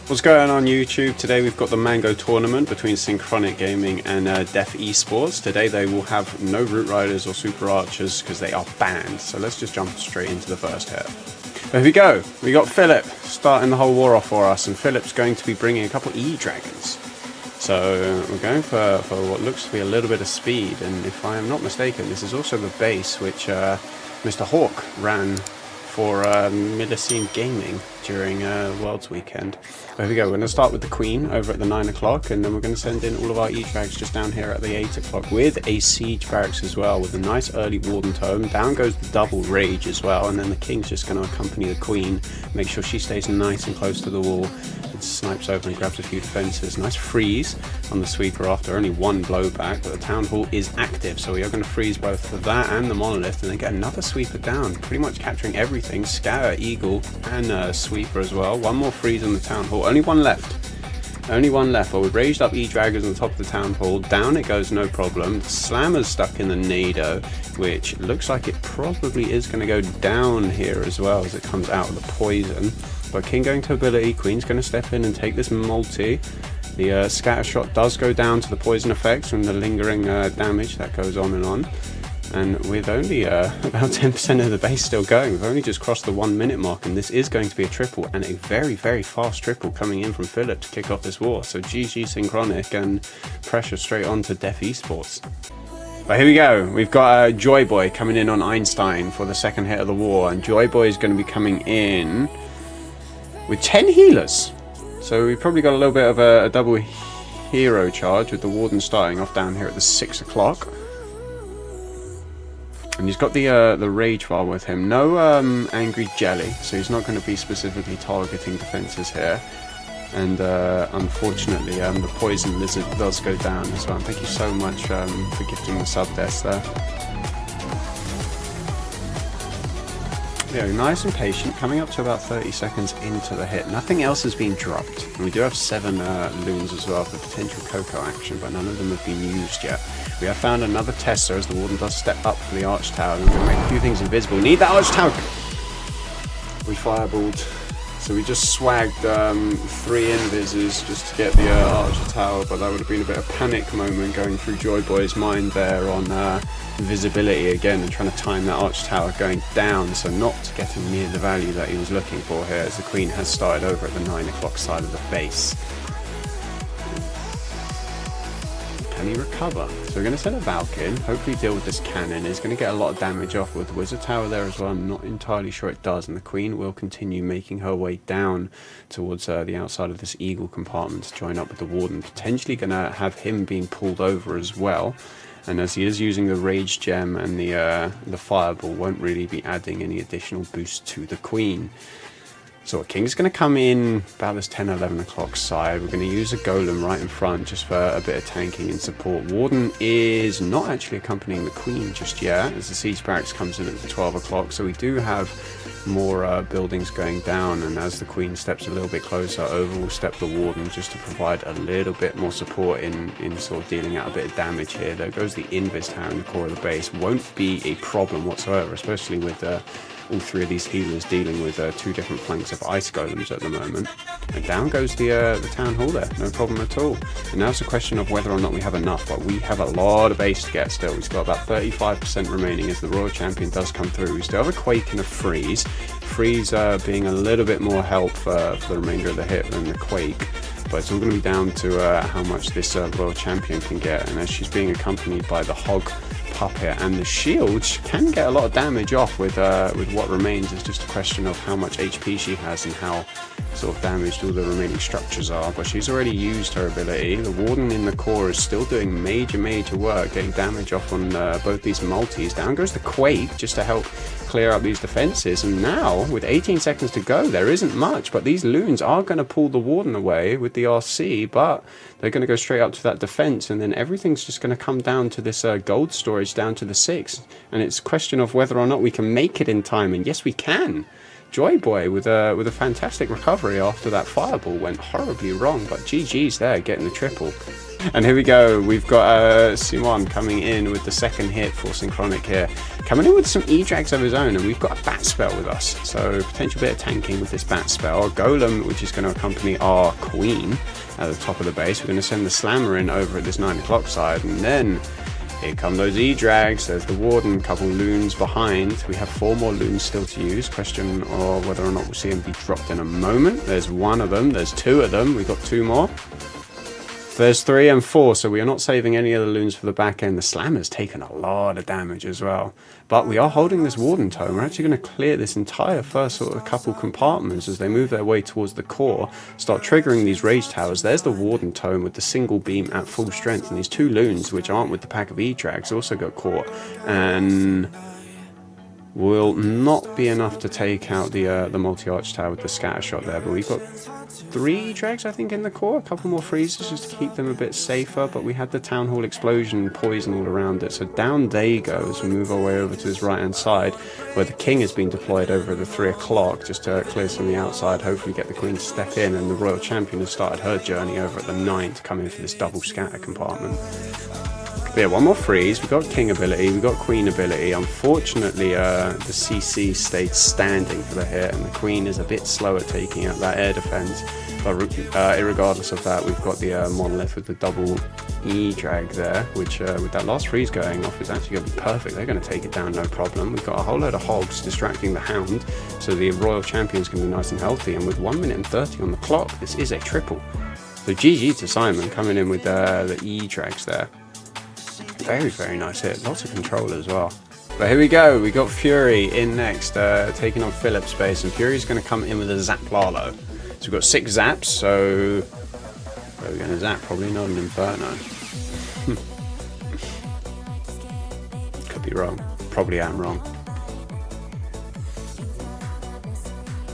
What's going on YouTube? Today we've got the Mango tournament between Synchronic Gaming and Def Esports. Today they will have no Root Riders or Super Archers because they are banned. So let's just jump straight into the first hit. There we go. We got Philip starting the whole war off for us, and Philip's going to be bringing a couple E-Dragons. So we're going for what looks to be a little bit of speed, and if I am not mistaken, this is also the base which Mr. Hawk ran for Millicene Gaming during Worlds Weekend. There we go, we're going to start with the Queen over at the 9 o'clock, and then we're going to send in all of our E-Drags just down here at the 8 o'clock with a Siege Barracks as well, with a nice early Warden Tome. Down goes the double Rage as well, and then the King's just going to accompany the Queen, make sure she stays nice and close to the wall, and snipes over and grabs a few defences. Nice freeze on the Sweeper after only one blowback, but the Townhall is active, so we are going to freeze both that and the Monolith, and then get another Sweeper down, pretty much capturing everything. Scatter, Eagle, and Sweeper as well. One more freeze on the Townhall. Only one left. Only one left. But we've raised up E-Dragons on top of the Townhall. Down it goes, no problem. Slammer's stuck in the Nado, which looks like it probably is going to go down here as well as it comes out of the poison. But King going to ability. Queen's going to step in and take this multi. The scatter shot does go down to the poison effects from the lingering damage that goes on and on. And with only about 10% of the base still going, we've only just crossed the 1 minute mark, and this is going to be a triple, and a very, very fast triple coming in from Philip to kick off this war. So GG Synchronic, and pressure straight on to Def Esports. But here we go, we've got Joyboy coming in on Einstein for the second hit of the war, and Joyboy is going to be coming in with 10 healers. So we've probably got a little bit of a double hero charge with the Warden starting off down here at the 6 o'clock. And he's got the Rage Bar with him. No Angry Jelly, so he's not going to be specifically targeting defenses here. And unfortunately, the Poison Lizard does go down as well. And thank you so much for gifting the sub desk there. Yeah, nice and patient, coming up to about 30 seconds into the hit. Nothing else has been dropped. And we do have 7 loons as well for potential Coco action, but none of them have been used yet. We have found another tester as the Warden does step up for the Arch Tower. And we're going to make a few things invisible. Need that Arch Tower! We fireballed. So we just swagged 3 invises just to get the Archer Tower, but that would have been a bit of a panic moment going through Joyboy's mind there on visibility again, and trying to time that Arch Tower going down, so not getting near the value that he was looking for here, as the Queen has started over at the 9 o'clock side of the base. Can he recover? So we're going to send a Valkyrie, hopefully deal with this cannon. It's going to get a lot of damage off with Wizard Tower there as well. I'm not entirely sure it does, and the Queen will continue making her way down towards the outside of this Eagle compartment to join up with the Warden, potentially going to have him being pulled over as well. And as he is using the Rage Gem and the Fireball, won't really be adding any additional boost to the Queen. So King's going to come in about this 10, 11 o'clock side. We're going to use a Golem right in front just for a bit of tanking and support. Warden is not actually accompanying the Queen just yet, as the Siege Barracks comes in at the 12 o'clock. So we do have more buildings going down, and as the Queen steps a little bit closer, over will step the Warden just to provide a little bit more support in sort of dealing out a bit of damage here. There goes the Invis Tower in the core of the base. Won't be a problem whatsoever, especially with all 3 of these healers dealing with 2 different flanks of Ice Golems at the moment. And down goes the Townhall there, no problem at all. And now it's a question of whether or not we have enough, but we have a lot of base to get still. We've got about 35% remaining as the Royal Champion does come through. We still have a Quake and a Freeze. Freeze being a little bit more help for the remainder of the hit than the Quake. But it's all going to be down to how much this Royal Champion can get. And as she's being accompanied by the Hog Puppet and the shield, she can get a lot of damage off with what remains. It's just a question of how much HP she has and how sort of damaged all the remaining structures are. But she's already used her ability. The Warden in the core is still doing major work, getting damage off on both these multis. Down goes the Quake just to help clear up these defenses, and now with 18 seconds to go, there isn't much, but these loons are going to pull the Warden away with the RC, but they're going to go straight up to that defense, and then everything's just going to come down to this gold storage down to the 6, and it's a question of whether or not we can make it in time, and yes we can. Joyboy with a fantastic recovery after that fireball went horribly wrong, but GG's there getting the triple. And here we go, we've got Simon coming in with the second hit for Synchronic here. Coming in with some E-Drags of his own, and we've got a bat spell with us. So potential bit of tanking with this bat spell. Golem, which is going to accompany our queen at the top of the base. We're going to send the slammer in over at this 9 o'clock side, and then here come those E-Drags. There's the warden, couple loons behind. We have 4 more loons still to use. Question of whether or not we'll see them be dropped in a moment. There's 1 of them, there's 2 of them, we've got 2 more. There's 3 and 4, so we are not saving any of the loons for the back end. The slammer's taken a lot of damage as well. But we are holding this warden tome. We're actually going to clear this entire first sort of couple compartments as they move their way towards the core, start triggering these rage towers. There's the warden tome with the single beam at full strength, and these 2 loons, which aren't with the pack of E-Drags, also got caught. And will not be enough to take out the multi-arch tower with the scatter shot there, but we've got 3 drags I think in the core, a couple more freezes just to keep them a bit safer, but we had the Townhall explosion poison all around it, so down they go as we move our way over to his right hand side where the king has been deployed over at the 3 o'clock just to clear some of the outside, hopefully get the queen to step in, and the royal champion has started her journey over at the 9 to come in for this double scatter compartment. But yeah, 1 more freeze, we've got king ability, we've got queen ability. Unfortunately, the CC stayed standing for the hit, and the queen is a bit slow at taking out that air defense. But regardless of that, we've got the monolith with the double E-drag there, which with that last freeze going off is actually going to be perfect. They're going to take it down no problem. We've got a whole load of hogs distracting the hound, so the royal champion's going to be nice and healthy, and with 1 minute and 30 on the clock, this is a triple. So GG to Simon coming in with the E-drags there. Very, very nice hit. Lots of control as well. But here we go. We got Fury in next, taking on Philip's base, and Fury's going to come in with a Zap Lalo. So we've got 6 zaps, so where are we going to zap? Probably not an Inferno. Could be wrong. Probably am wrong.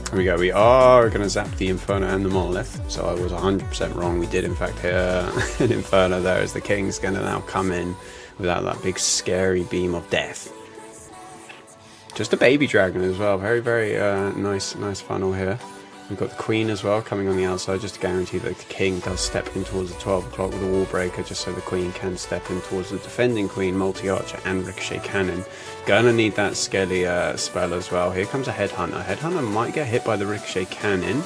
Here we go. We are going to zap the Inferno and the Monolith. So I was 100% wrong. We did in fact hear an Inferno there, as the King's going to now come in without that big scary beam of death. Just a baby dragon as well. Very, very nice funnel here. We've got the Queen as well coming on the outside, just to guarantee that the King does step in towards the 12 o'clock with a wall breaker, just so the Queen can step in towards the defending Queen, multi-archer and ricochet cannon. Gonna need that skelly spell as well. Here comes a Headhunter. Headhunter might get hit by the ricochet cannon,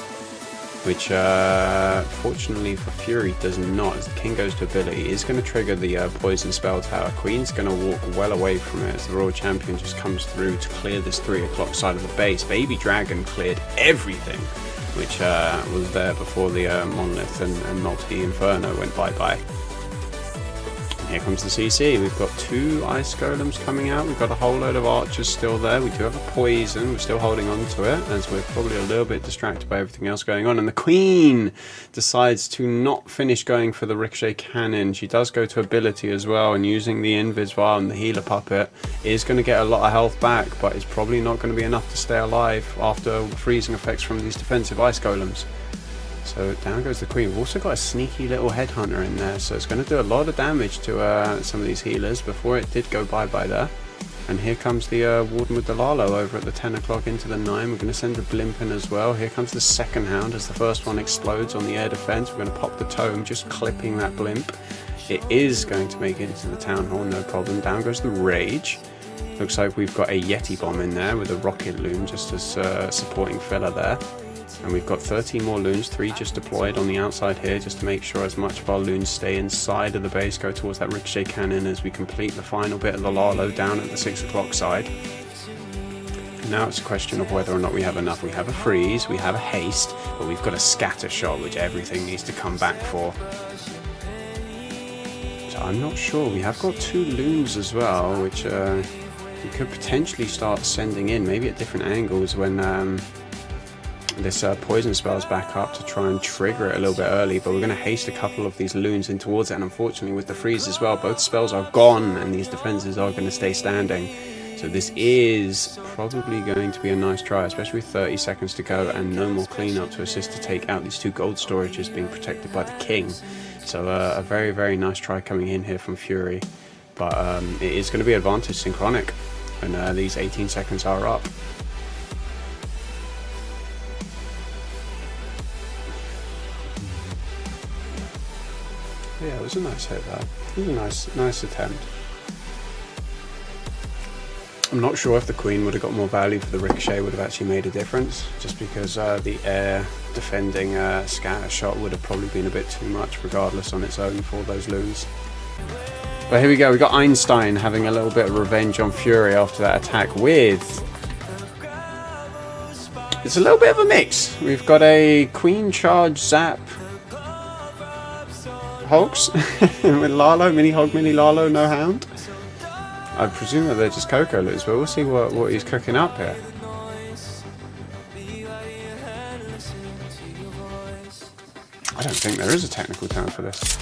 which fortunately for Fury does not, as the King goes to ability. Is going to trigger the poison spell tower. Queen's going to walk well away from it as the Royal Champion just comes through to clear this 3 o'clock side of the base. Baby Dragon cleared everything, which was there before the Monolith and multi-Inferno went bye-bye. Here comes the CC. We've got 2 Ice Golems coming out. We've got a whole load of archers still there. We do have a poison. We're still holding on to it, as we're probably a little bit distracted by everything else going on. And the Queen decides to not finish going for the ricochet cannon. She does go to ability as well, and using the Invis Vial and the healer puppet is going to get a lot of health back, but it's probably not going to be enough to stay alive after freezing effects from these defensive Ice Golems. So down goes the Queen. We've also got a sneaky little Headhunter in there, so it's going to do a lot of damage to some of these healers before it did go bye-bye there. And here comes the Warden with the Lalo over at the 10 o'clock into the 9. We're going to send the Blimp in as well. Here comes the second Hound as the first one explodes on the air defense. We're going to pop the Tome, just clipping that Blimp. It is going to make it into the Town Hall, no problem. Down goes the Rage. Looks like we've got a Yeti Bomb in there with a Rocket Loon just as supporting filler there. And we've got 13 more loons, 3 just deployed on the outside here, just to make sure as much of our loons stay inside of the base, go towards that ricochet cannon as we complete the final bit of the Lalo down at the 6 o'clock side. Now it's a question of whether or not we have enough. We have a freeze, we have a haste, but we've got a scatter shot, which everything needs to come back for. So I'm not sure. We have got 2 loons as well, which we could potentially start sending in, maybe at different angles when this poison spell's back up to try and trigger it a little bit early, but we're going to haste a couple of these loons in towards it, and unfortunately with the freeze as well, both spells are gone and these defenses are going to stay standing. So this is probably going to be a nice try, especially with 30 seconds to go and no more cleanup to assist to take out these 2 gold storages being protected by the King. So a very, very nice try coming in here from Fury, but it is going to be advantage Synchronic when these 18 seconds are up. Yeah, it was a nice hit there. It was a nice attempt. I'm not sure if the Queen would have got more value for the ricochet would have actually made a difference, just because the air defending scatter shot would have probably been a bit too much regardless on its own for those loons. But here we go, we got Einstein having a little bit of revenge on Fury after that attack with... It's a little bit of a mix. We've got a Queen charge zap hogs with Lalo, mini hog, mini Lalo, no hound. I presume that they're just Coco loos, but we'll see what he's cooking up here. I don't think there is a technical term for this.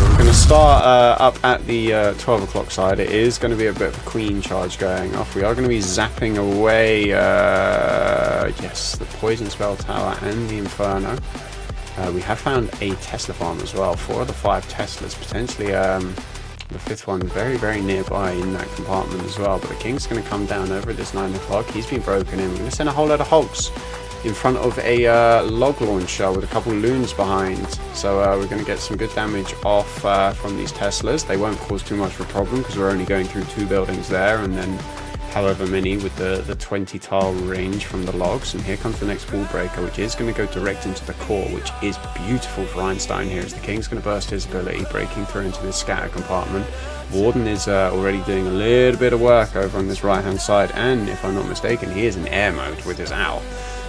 We're going to start up at the 12 o'clock side. It is going to be a bit of a Queen charge going off. We are going to be zapping away, yes, the Poison Spell Tower and the Inferno. We have found a Tesla farm as well. 4 of the 5 Teslas, potentially the 5th one very, very nearby in that compartment as well. But the King's going to come down over at this 9 o'clock. He's been broken in. We're going to send a whole load of hogs in front of a log launcher with a couple loons behind. So we're going to get some good damage off from these Teslas. They won't cause too much of a problem because we're only going through 2 buildings there, and then however many with the 20 tile range from the logs. And here comes the next wall breaker, which is going to go direct into the core, which is beautiful for Einstein here, as the King's going to burst his ability, breaking through into this scatter compartment. Warden is already doing a little bit of work over on this right hand side, and if I'm not mistaken, he is in air mode with his owl.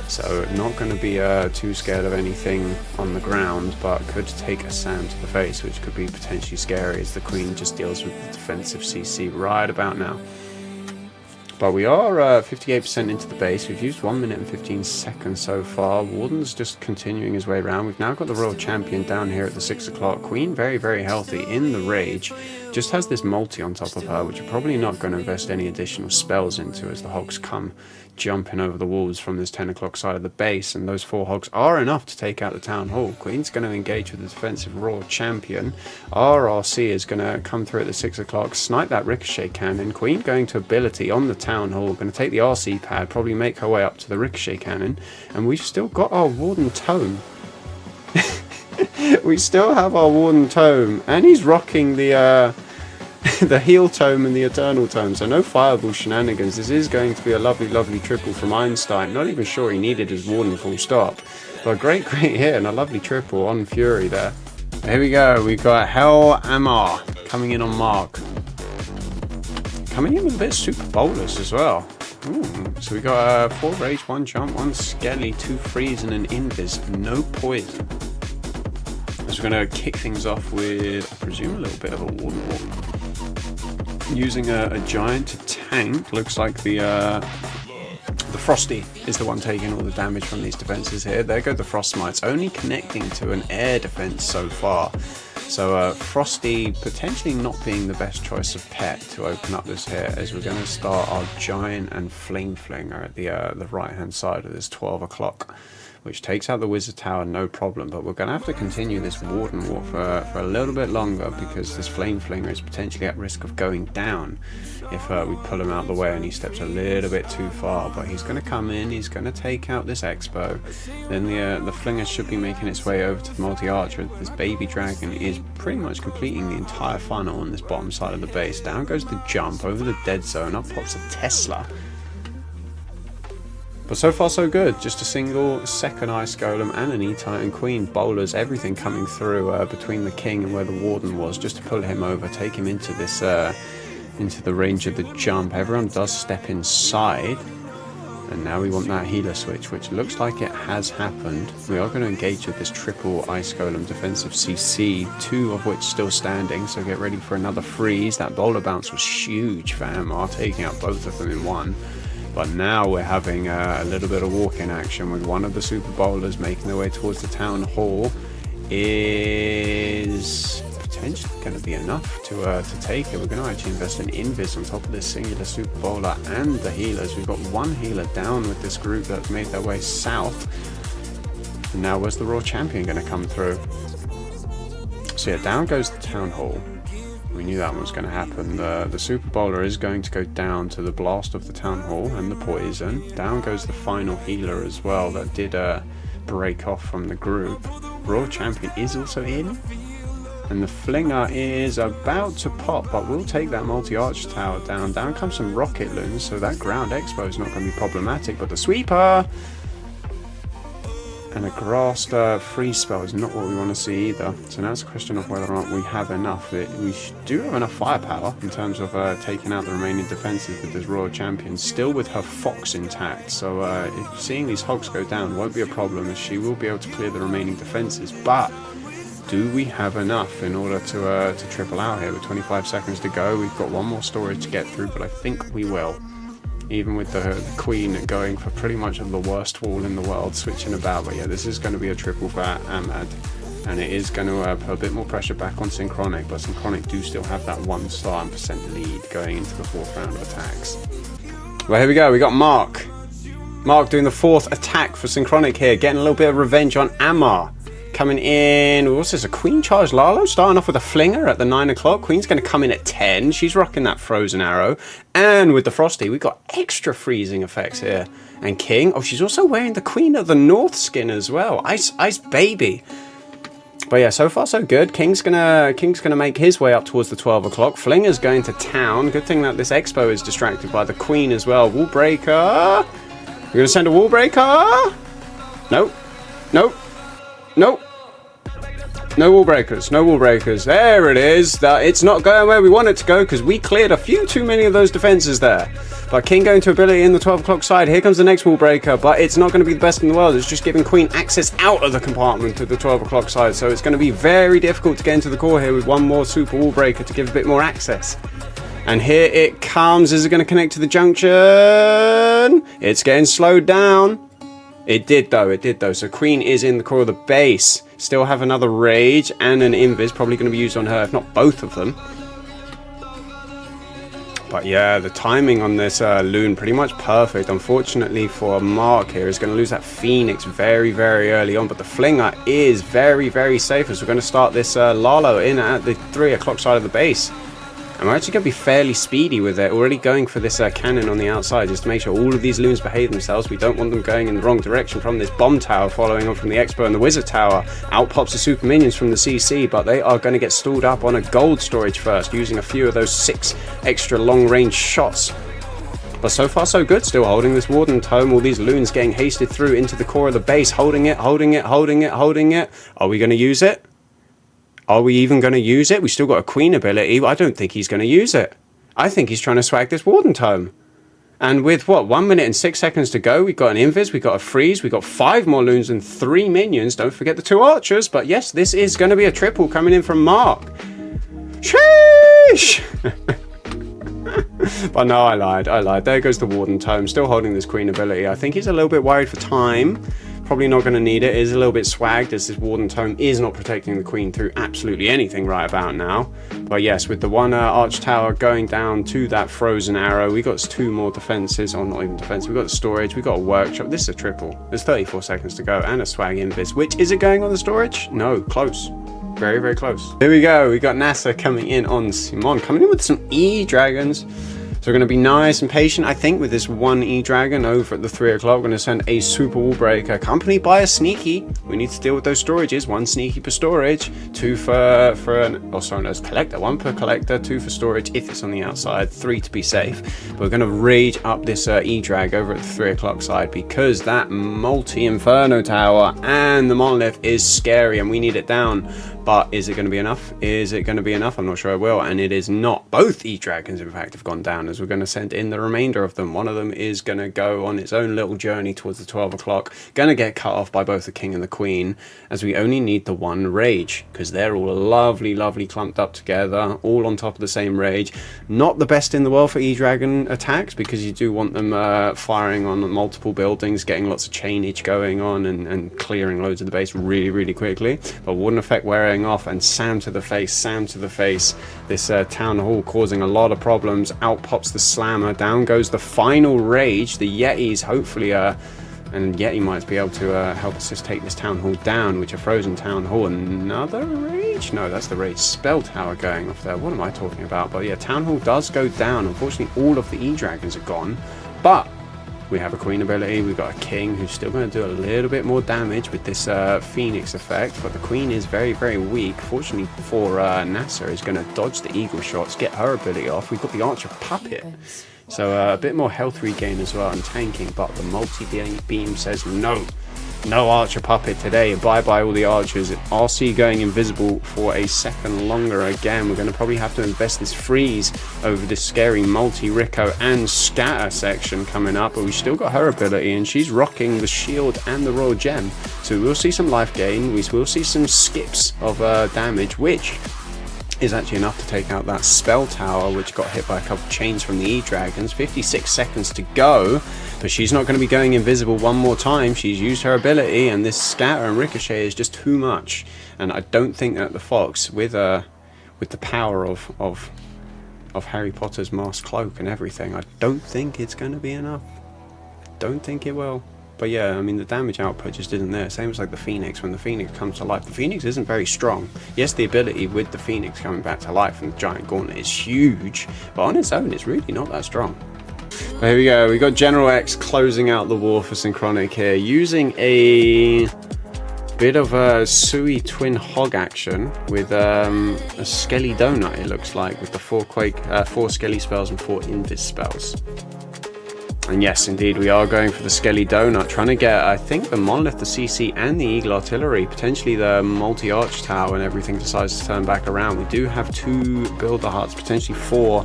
So not going to be too scared of anything on the ground, but could take a SAM to the face, which could be potentially scary as the Queen just deals with the defensive CC right about now. But we are 58% into the base. We've used 1 minute and 15 seconds so far. Warden's just continuing his way around. We've now got the Royal Champion down here at the 6 o'clock. Queen very, very healthy in the rage. Just has this multi on top of her, which you're probably not going to invest any additional spells into as the hogs come jumping over the walls from this 10 o'clock side of the base, and those 4 hogs are enough to take out the Town Hall. Queen's going to engage with the defensive Royal Champion. RRC is going to come through at the 6 o'clock, snipe that ricochet cannon. Queen going to ability on the Town Hall, going to take the RC pad, probably make her way up to the ricochet cannon, and we've still got our Warden Tome. We still have our Warden Tome, and he's rocking the the Heal Tome and the Eternal Tome, so no fireball shenanigans. This is going to be a lovely, lovely triple from Einstein. Not even sure he needed his Warden full stop, but great hit and a lovely triple on Fury there. Here we go, we've got Hell Amar coming in on Mark. Coming in with a bit of super bowlers as well. Ooh, so we got 4 rage, 1 jump, 1 skelly, 2 freeze and an invis, no poison. So we're going to kick things off with, I presume, a little bit of a Warden Walk. Using a giant tank. Looks like the Frosty is the one taking all the damage from these defenses here. There go the Frost Smites, only connecting to an air defense so far. So Frosty potentially not being the best choice of pet to open up this here, as we're going to start our Giant and Flame Flinger at the right hand side of this 12 o'clock. Which takes out the Wizard Tower, no problem, but we're going to have to continue this Warden War for a little bit longer, because this Flame Flinger is potentially at risk of going down if we pull him out of the way and he steps a little bit too far. But he's going to come in, he's going to take out this Expo, then the Flinger should be making its way over to the Multi-Archer. This Baby Dragon is pretty much completing the entire funnel on this bottom side of the base. Down goes the jump over the dead zone, up pops a Tesla. But so far so good, just a single second Ice Golem and an E-Titan Queen, bowlers, everything coming through between the King and where the Warden was, just to pull him over, take him into this into the range of the jump. Everyone does step inside, and now we want that healer switch, which looks like it has happened. We are going to engage with this triple Ice Golem defensive CC, 2 of which still standing, so get ready for another freeze. That bowler bounce was huge for Amar, taking out both of them in one. But now we're having a little bit of walk-in action with one of the super bowlers making their way towards the Town Hall. Is potentially going to be enough to take it. We're going to actually invest an invis on top of this singular super bowler and the healers. We've got 1 healer down with this group that's made their way south. And now where's the Raw Champion going to come through? So yeah, down goes the Town Hall. We knew that one was going to happen. The Super Bowler is going to go down to the blast of the Town Hall and the poison. Down goes the final healer as well. That did break off from the group. Royal Champion is also in. And the Flinger is about to pop, but we'll take that multi-arch tower down. Down comes some rocket loons, so that ground expo is not going to be problematic. But the sweeper and a grass freeze spell is not what we want to see either. So now it's a question of whether or not we have enough. We do have enough firepower in terms of taking out the remaining defenses with this Royal Champion, still with her Fox intact. So if seeing these hogs go down won't be a problem, as she will be able to clear the remaining defenses. But do we have enough in order to triple out here? With 25 seconds to go, we've got one more storage to get through, but I think we will. Even with the Queen going for pretty much the worst wall in the world, switching about. But yeah, this is going to be a triple for Ahmad, and it is going to put a bit more pressure back on Synchronic, but Synchronic do still have that 1 star and % lead going into the 4th round of attacks. Well, here we go. We got Mark. Mark doing the 4th attack for Synchronic here, getting a little bit of revenge on Ammar. Coming in, what's this, a Queen charge Lalo? Starting off with a Flinger at the 9 o'clock. Queen's going to come in at 10. She's rocking that Frozen Arrow. And with the Frosty, we've got extra freezing effects here. And King, oh, she's also wearing the Queen of the North skin as well. Ice Baby. But yeah, so far so good. King's gonna make his way up towards the 12 o'clock. Flinger's going to town. Good thing that this Expo is distracted by the Queen as well. Wall breaker. We're going to send a wall breaker. Nope. Nope. Nope. No wall breakers. No wall breakers. There it is. It's not going where we want it to go because we cleared a few too many of those defenses there. But King going to ability in the 12 o'clock side. Here comes the next wall breaker, but it's not going to be the best in the world. It's just giving Queen access out of the compartment to the 12 o'clock side. So it's going to be very difficult to get into the core here with one more super wall breaker to give a bit more access. And here it comes. Is it going to connect to the junction? It's getting slowed down. It did though. So Queen is in the core of the base. Still have another Rage and an Invis, probably going to be used on her, if not both of them. But yeah, the timing on this Loon pretty much perfect. Unfortunately for Mark here, is going to lose that Phoenix very, very early on. But the Flinger is very, very safe as we're going to start this Lalo in at the 3 o'clock side of the base. And we're actually going to be fairly speedy with it, already going for this cannon on the outside, just to make sure all of these loons behave themselves. We don't want them going in the wrong direction from this bomb tower, following on from the Expo and the Wizard Tower. Out pops the super minions from the CC, but they are going to get stalled up on a gold storage first, using a few of those 6 extra long-range shots. But so far so good, still holding this Warden Tome. All these loons getting hasted through into the core of the base, holding it. Are we going to use it? Are we even going to use it? We still got a Queen ability. I don't think he's going to use it. I think he's trying to swag this Warden Tome. And with, what, 1 minute and 6 seconds to go, we've got an Invis, we've got a Freeze, we've got 5 more loons and 3 minions. Don't forget the 2 archers. But yes, this is going to be a triple coming in from Mark. Sheesh! But no, I lied. There goes the Warden Tome. Still holding this Queen ability. I think he's a little bit worried for time. Probably not going to need it. It is a little bit swagged as this Warden Tome is not protecting the Queen through absolutely anything right about now. But yes, with the one Arch Tower going down to that Frozen Arrow, we got 2 more defenses, or not even defense, we got the storage, we got a workshop. This is a triple. There's 34 seconds to go and a swag Invis. Which, is it going on the storage? No, close. Very, very close. Here we go. We got NASA coming in on Simon, coming in with some E-Dragons. So we're going to be nice and patient, I think, with this one E-Dragon over at the 3 o'clock. We're going to send a Super Wall Breaker, accompanied by a Sneaky. We need to deal with those storages. 1 Sneaky per storage, 2 for an... Oh, sorry, no, it's Collector. 1 per Collector, 2 for storage if it's on the outside, 3 to be safe. But we're going to rage up this E-Drag over at the 3 o'clock side because that Multi-Inferno Tower and the Monolith is scary and we need it down. But is it going to be enough? Is it going to be enough? I'm not sure it will, and it is not. Both E-Dragons, in fact, have gone down as we're going to send in the remainder of them. One of them is going to go on its own little journey towards the 12 o'clock. Going to get cut off by both the King and the Queen, as we only need the 1 Rage, because they're all lovely, lovely clumped up together, all on top of the same Rage. Not the best in the world for E-Dragon attacks, because you do want them firing on multiple buildings, getting lots of chainage going on, and clearing loads of the base really, really quickly. But wouldn't affect wearing off, and Sam to the face. This Town Hall causing a lot of problems. Out pops the Slammer, down goes the final Rage. The Yetis hopefully and Yeti might be able to help us just take this Town Hall down, which a Frozen Town Hall. Another Rage? No, that's the Rage Spell Tower going off there. What am I talking about? But yeah, Town Hall does go down. Unfortunately, all of the E-Dragons are gone, but We have a queen ability, we've got a king who's still going to do a little bit more damage with this phoenix effect, but the queen is very, very weak. Fortunately for NASA, is going to dodge the eagle shots, get her ability off. We've got the archer puppet, so a bit more health regain as well and tanking, but the multi-beam says no. No archer puppet today. Bye-bye all the archers. RC going invisible for a second longer again. We're going to probably have to invest this freeze over this scary multi-Rico and scatter section coming up, but we still got her ability, and she's rocking the shield and the royal gem. So we will see some life gain. We will see some skips of damage, which is actually enough to take out that spell tower, which got hit by a couple of chains from the E-Dragons. 56 seconds to go, but she's not going to be going invisible one more time. She's used her ability, and this scatter and ricochet is just too much. And I don't think that the fox, with the power of Harry Potter's masked cloak and everything, I don't think it's going to be enough. I don't think it will. But yeah, I mean, the damage output just isn't there. Same as like the Phoenix. When the Phoenix comes to life, the Phoenix isn't very strong. Yes, the ability with the Phoenix coming back to life and the giant gauntlet is huge, but on its own, it's really not that strong. But here we go. We got General X closing out the war for Synchronic here, using a bit of a Sui twin hog action with a Skelly Donut, it looks like, with the 4 Skelly spells and 4 Invis spells. And yes, indeed, we are going for the Skelly Donut, trying to get, I think, the Monolith, the CC, and the Eagle Artillery, potentially the multi-arch tower, and everything decides to turn back around. We do have 2 Builder Huts, potentially 4.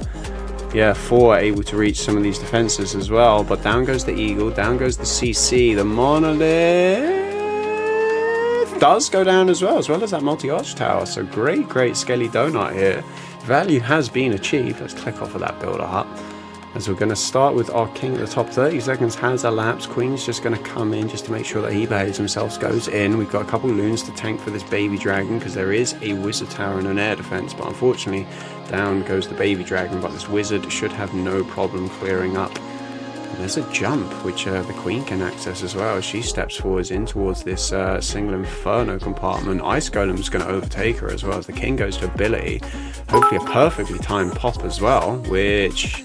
Yeah, 4 able to reach some of these defenses as well. But down goes the Eagle, down goes the CC. The Monolith does go down as well as that multi-arch tower. So great Skelly Donut here. Value has been achieved. Let's click off of that Builder Hut. As we're going to start with our king at the top. 30 seconds has elapsed. Queen's just going to come in just to make sure that he behaves himself, goes in. We've got a couple loons to tank for this baby dragon, because there is a wizard tower and an air defense, but unfortunately down goes the baby dragon, but this wizard should have no problem clearing up. And there's a jump which the queen can access as well as she steps forwards in towards this single inferno compartment. Ice Golem's going to overtake her as well as the king goes to ability. Hopefully a perfectly timed pop as well, which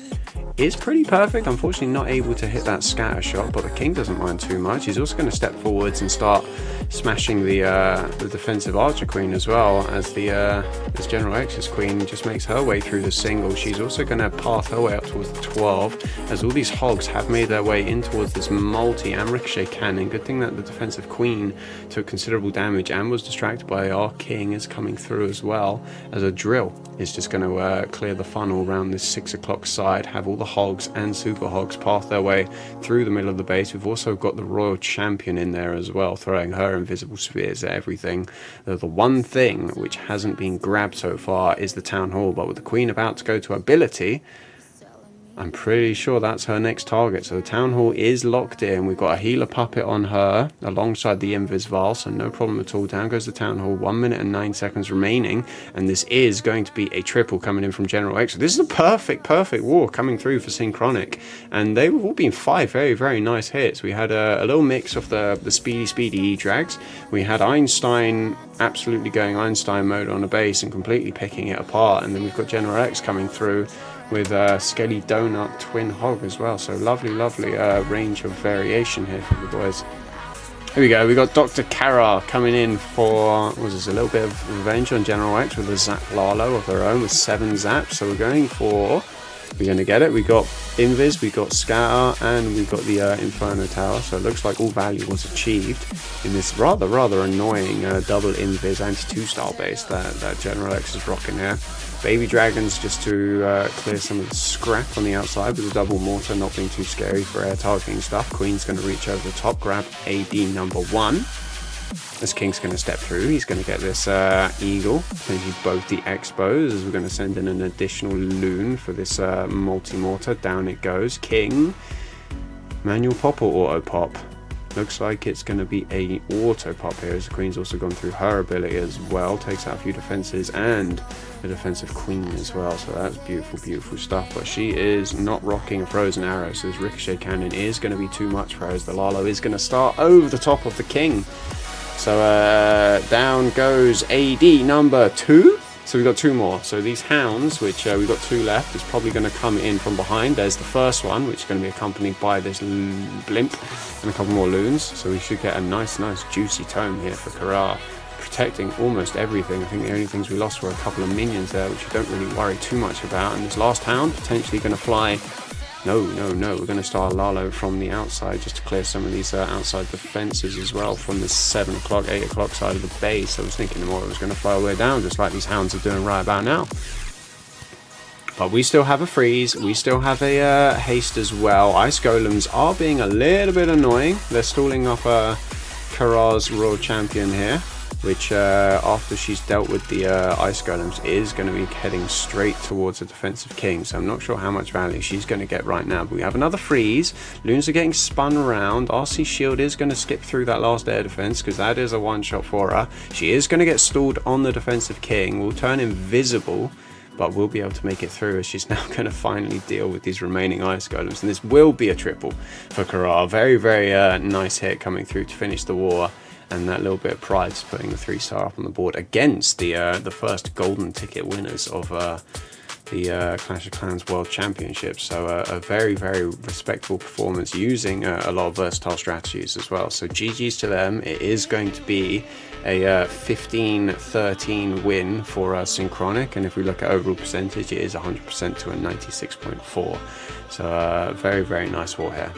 is pretty perfect. Unfortunately not able to hit that scatter shot, but the king doesn't mind too much. He's also going to step forwards and start smashing the defensive archer queen as well, as this General X's queen just makes her way through the single. She's also going to path her way up towards the 12, as all these hogs have made their way in towards this multi and ricochet cannon. Good thing that the defensive queen took considerable damage and was distracted by our king is coming through as well, as a drill is just going to clear the funnel around this 6 o'clock side, have all the hogs and super hogs path their way through the middle of the base. We've also got the royal champion in there as well, throwing her invisible spheres at everything. The one thing which hasn't been grabbed so far is the town hall, but with the queen about to go to ability, I'm pretty sure that's her next target. So the town hall is locked in. We've got a healer puppet on her alongside the invis vial, so no problem at all. Down goes the town hall. 1 minute and 9 seconds remaining, and this is going to be a triple coming in from General X. So this is a perfect war coming through for Synchronic, and they've all been 5 very nice hits. We had a little mix of the speedy E-Drags. We had Einstein absolutely going Einstein mode on a base and completely picking it apart, and then we've got General X coming through with Skelly Donut Twin Hog as well. So lovely range of variation here for the boys. Here we go, we got Dr. Kara coming in for, what was this, a little bit of revenge on General X with a Zap Lalo of their own with 7 zaps. So we're going to get it. We got Invis, we got Scatter, and we got the Inferno Tower. So it looks like all value was achieved in this rather annoying double Invis anti-2 style base that General X is rocking here. Baby dragons just to clear some of the scrap on the outside with the double mortar not being too scary for air targeting stuff. Queen's going to reach over the top, grab AD number 1. This king's going to step through. He's going to get this eagle, potentially both the expos, as we're going to send in an additional loon for this multi-mortar. Down it goes. King. Manual pop or auto pop? Looks like it's going to be a auto pop here, as the queen's also gone through her ability as well. Takes out a few defenses and a defensive queen as well. So that's beautiful stuff. But she is not rocking a frozen arrow, so this ricochet cannon is going to be too much for her, as the Lalo is going to start over the top of the king. So down goes AD number 2. So we've got 2 more. So these hounds, which we've got 2 left, is probably going to come in from behind. There's the first one, which is going to be accompanied by this blimp and a couple more loons. So we should get a nice juicy tome here for Kara, protecting almost everything. I think the only things we lost were a couple of minions there, which we don't really worry too much about. And this last hound potentially going to fly. No, we're going to start Lalo from the outside just to clear some of these outside defences as well from the 7 o'clock, 8 o'clock side of the base. I was thinking more it was going to fly all the way down, just like these hounds are doing right about now. But we still have a freeze, we still have a haste as well. Ice Golems are being a little bit annoying. They're stalling up Kara's Royal Champion here, which after she's dealt with the Ice Golems is going to be heading straight towards the defensive king. So I'm not sure how much value she's going to get right now. But we have another freeze. Loons are getting spun around. RC Shield is going to skip through that last air defense because that is a one-shot for her. She is going to get stalled on the defensive king. Will turn invisible, but we'll be able to make it through as she's now going to finally deal with these remaining Ice Golems. And this will be a triple for Kara. Very, very nice hit coming through to finish the war. And that little bit of pride is putting the 3-star up on the board against the first golden ticket winners of the Clash of Clans World Championship. So a very, very respectable performance using a lot of versatile strategies as well. So GG's to them. It is going to be a 15-13 win for Synchronic. And if we look at overall percentage, it is 100% to a 96.4. So very, very nice war here.